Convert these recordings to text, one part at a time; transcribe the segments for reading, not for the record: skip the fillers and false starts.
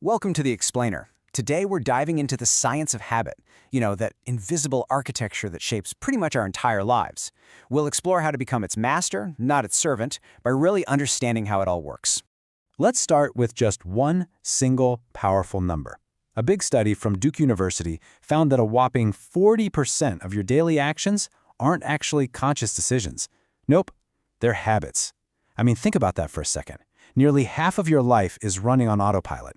Welcome to The Explainer. Today we're diving into the science of habit, that invisible architecture that shapes pretty much our entire lives. We'll explore how to become its master, not its servant, by really understanding how it all works. Let's start with just one single powerful number. A big study from Duke University found that a whopping 40% of your daily actions aren't actually conscious decisions. Nope, they're habits. Think about that for a second. Nearly half of your life is running on autopilot.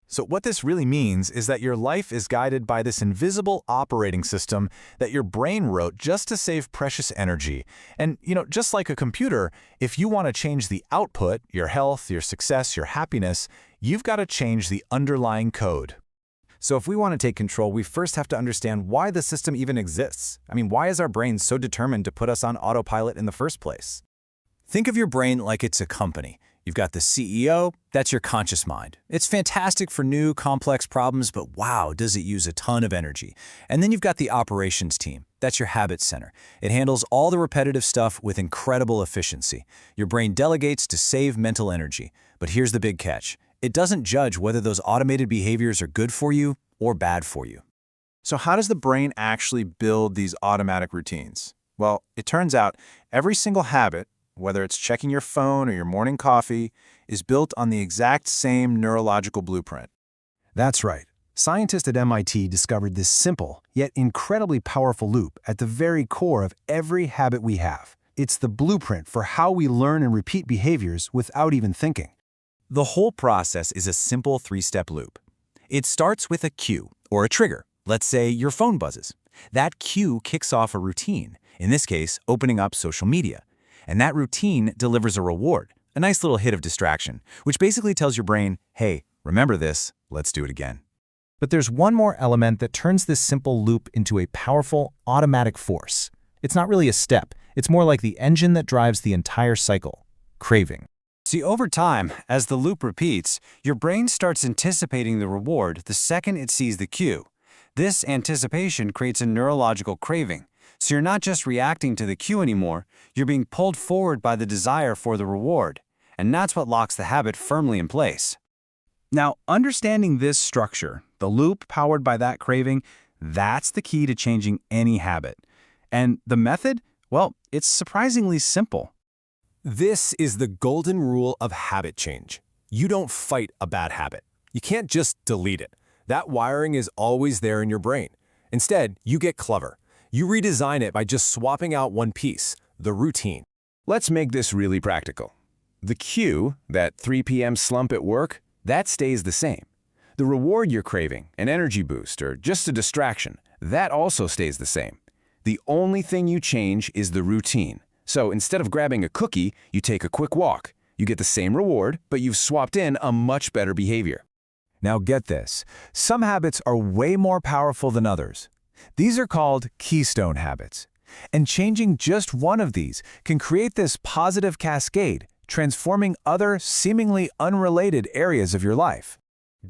So what this really means is that your life is guided by this invisible operating system that your brain wrote just to save precious energy. And, just like a computer, if you want to change the output, your health, your success, your happiness, you've got to change the underlying code. So if we want to take control, we first have to understand why the system even exists. Why is our brain so determined to put us on autopilot in the first place? Think of your brain like it's a company. You've got the CEO, that's your conscious mind. It's fantastic for new, complex problems, but wow, does it use a ton of energy. And then you've got the operations team. That's your habits center. It handles all the repetitive stuff with incredible efficiency. Your brain delegates to save mental energy. But here's the big catch. It doesn't judge whether those automated behaviors are good for you or bad for you. So how does the brain actually build these automatic routines? Well, it turns out every single habit, whether it's checking your phone or your morning coffee, is built on the exact same neurological blueprint. That's right. Scientists at MIT discovered this simple, yet incredibly powerful loop at the very core of every habit we have. It's the blueprint for how we learn and repeat behaviors without even thinking. The whole process is a simple three-step loop. It starts with a cue, or a trigger. Let's say your phone buzzes. That cue kicks off a routine, in this case, opening up social media. And that routine delivers a reward, a nice little hit of distraction, which basically tells your brain, hey, remember this, let's do it again. But there's one more element that turns this simple loop into a powerful, automatic force. It's not really a step. It's more like the engine that drives the entire cycle: craving. See, over time, as the loop repeats, your brain starts anticipating the reward the second it sees the cue. This anticipation creates a neurological craving. So you're not just reacting to the cue anymore, you're being pulled forward by the desire for the reward. And that's what locks the habit firmly in place. Now, understanding this structure, the loop powered by that craving, that's the key to changing any habit. And the method? Well, it's surprisingly simple. This is the golden rule of habit change. You don't fight a bad habit. You can't just delete it. That wiring is always there in your brain. Instead, you get clever. You redesign it by just swapping out one piece, the routine. Let's make this really practical. The cue, that 3 p.m. slump at work, that stays the same. The reward you're craving, an energy boost or just a distraction, that also stays the same. The only thing you change is the routine. So instead of grabbing a cookie, you take a quick walk. You get the same reward, but you've swapped in a much better behavior. Now get this, some habits are way more powerful than others. These are called keystone habits. And changing just one of these can create this positive cascade, transforming other seemingly unrelated areas of your life.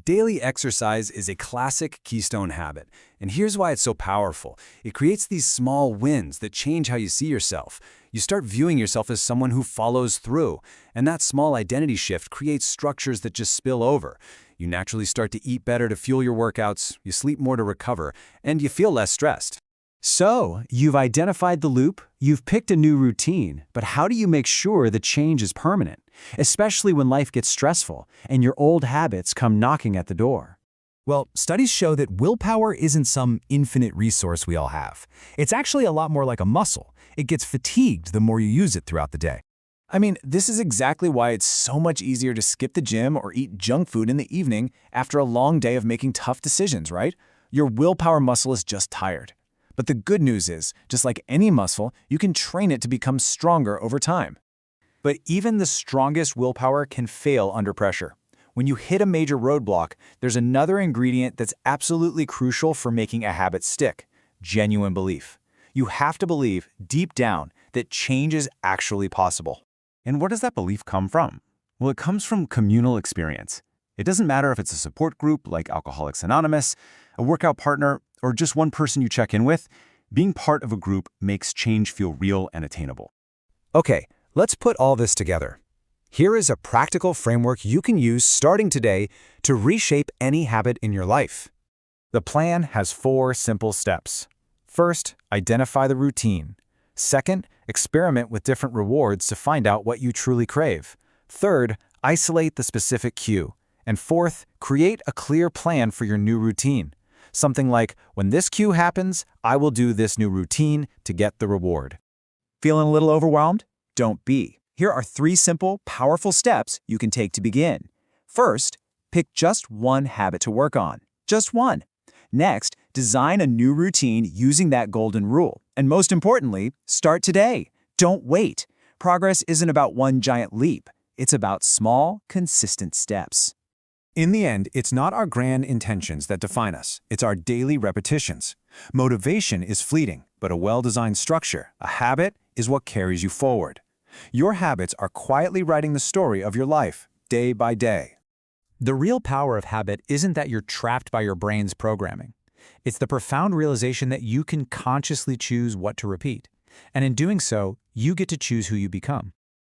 Daily exercise is a classic keystone habit, and here's why it's so powerful. It creates these small wins that change how you see yourself. You start viewing yourself as someone who follows through, and that small identity shift creates structures that just spill over. You naturally start to eat better to fuel your workouts, you sleep more to recover, and you feel less stressed. So, you've identified the loop, you've picked a new routine, but how do you make sure the change is permanent, especially when life gets stressful and your old habits come knocking at the door? Well, studies show that willpower isn't some infinite resource we all have. It's actually a lot more like a muscle. It gets fatigued the more you use it throughout the day. This is exactly why it's so much easier to skip the gym or eat junk food in the evening after a long day of making tough decisions, right? Your willpower muscle is just tired. But the good news is, just like any muscle, you can train it to become stronger over time. But even the strongest willpower can fail under pressure. When you hit a major roadblock, there's another ingredient that's absolutely crucial for making a habit stick: genuine belief. You have to believe, deep down, that change is actually possible. And where does that belief come from? Well, it comes from communal experience. It doesn't matter if it's a support group like Alcoholics Anonymous, a workout partner, or just one person you check in with. Being part of a group makes change feel real and attainable. Okay, let's put all this together. Here is a practical framework you can use starting today to reshape any habit in your life. The plan has 4 simple steps. First, identify the routine. Second, experiment with different rewards to find out what you truly crave. Third, isolate the specific cue. And fourth, create a clear plan for your new routine. Something like, when this cue happens, I will do this new routine to get the reward. Feeling a little overwhelmed? Don't be. Here are 3 simple, powerful steps you can take to begin. First, pick just one habit to work on. Just one. Next, design a new routine using that golden rule. And most importantly, start today. Don't wait. Progress isn't about one giant leap. It's about small, consistent steps. In the end, it's not our grand intentions that define us. It's our daily repetitions. Motivation is fleeting, but a well-designed structure, a habit, is what carries you forward. Your habits are quietly writing the story of your life, day by day. The real power of habit isn't that you're trapped by your brain's programming. It's the profound realization that you can consciously choose what to repeat. And in doing so, you get to choose who you become.